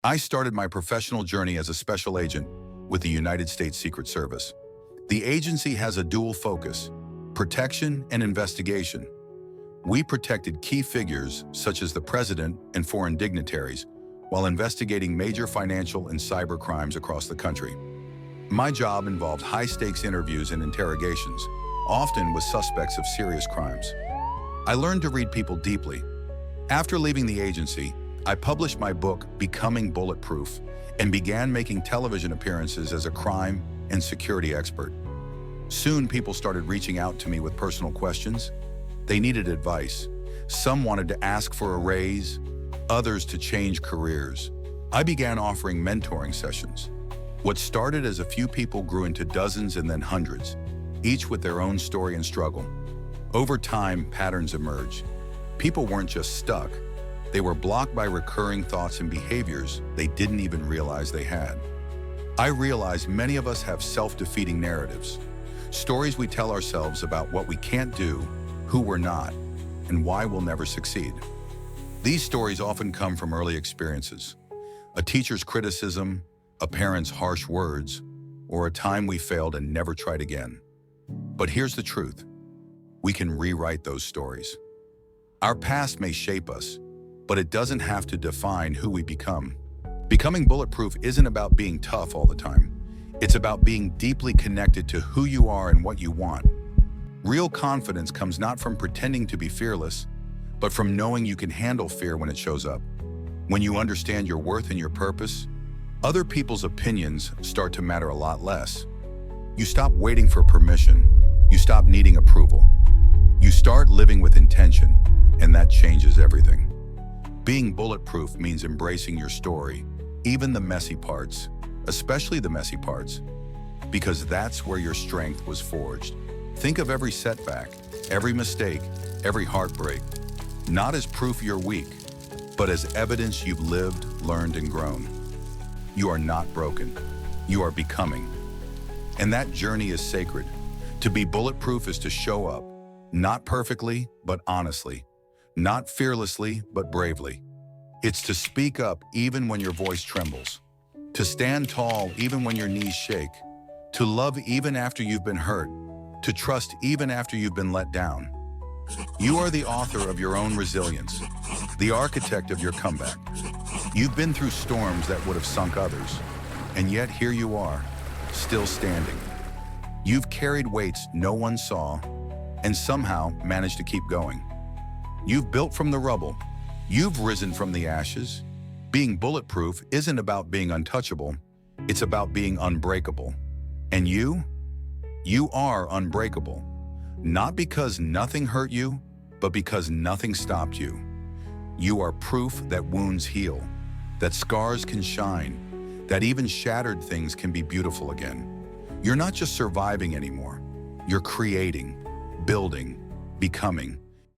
I started my professional journey as a special agent with the United States Secret Service. The agency has a dual focus: protection and investigation. We protected key figures such as the president and foreign dignitaries while investigating major financial and cyber crimes across the country. My job involved high-stakes interviews and interrogations, often with suspects of serious crimes. I learned to read people deeply. After leaving the agency, I published my book, Becoming Bulletproof, and began making television appearances as a crime and security expert. Soon, people started reaching out to me with personal questions. They needed advice. Some wanted to ask for a raise, others to change careers. I began offering mentoring sessions. What started as a few people grew into dozens and then hundreds, each with their own story and struggle. Over time, patterns emerged. People weren't just stuck. They were blocked by recurring thoughts and behaviors they didn't even realize they had. I realized many of us have self-defeating narratives, stories we tell ourselves about what we can't do, who we're not, and why we'll never succeed. These stories often come from early experiences: a teacher's criticism, a parent's harsh words, or a time we failed and never tried again. But here's the truth: we can rewrite those stories. Our past may shape us, but it doesn't have to define who we become. Becoming bulletproof isn't about being tough all the time. It's about being deeply connected to who you are and what you want. Real confidence comes not from pretending to be fearless, but from knowing you can handle fear when it shows up. When you understand your worth and your purpose, other people's opinions start to matter a lot less. You stop waiting for permission. You stop needing approval. You start living with intention, and that changes everything. Being bulletproof means embracing your story, even the messy parts, especially the messy parts, because that's where your strength was forged. Think of every setback, every mistake, every heartbreak, not as proof you're weak, but as evidence you've lived, learned, and grown. You are not broken. You are becoming. And that journey is sacred. To be bulletproof is to show up, not perfectly, but honestly. Not fearlessly, but bravely. It's to speak up even when your voice trembles, to stand tall even when your knees shake, to love even after you've been hurt, to trust even after you've been let down. You are the author of your own resilience, the architect of your comeback. You've been through storms that would have sunk others, and yet here you are, still standing. You've carried weights no one saw, and somehow managed to keep going. You've built from the rubble. You've risen from the ashes. Being bulletproof isn't about being untouchable. It's about being unbreakable. And you are unbreakable. Not because nothing hurt you, but because nothing stopped you. You are proof that wounds heal, that scars can shine, that even shattered things can be beautiful again. You're not just surviving anymore. You're creating, building, becoming.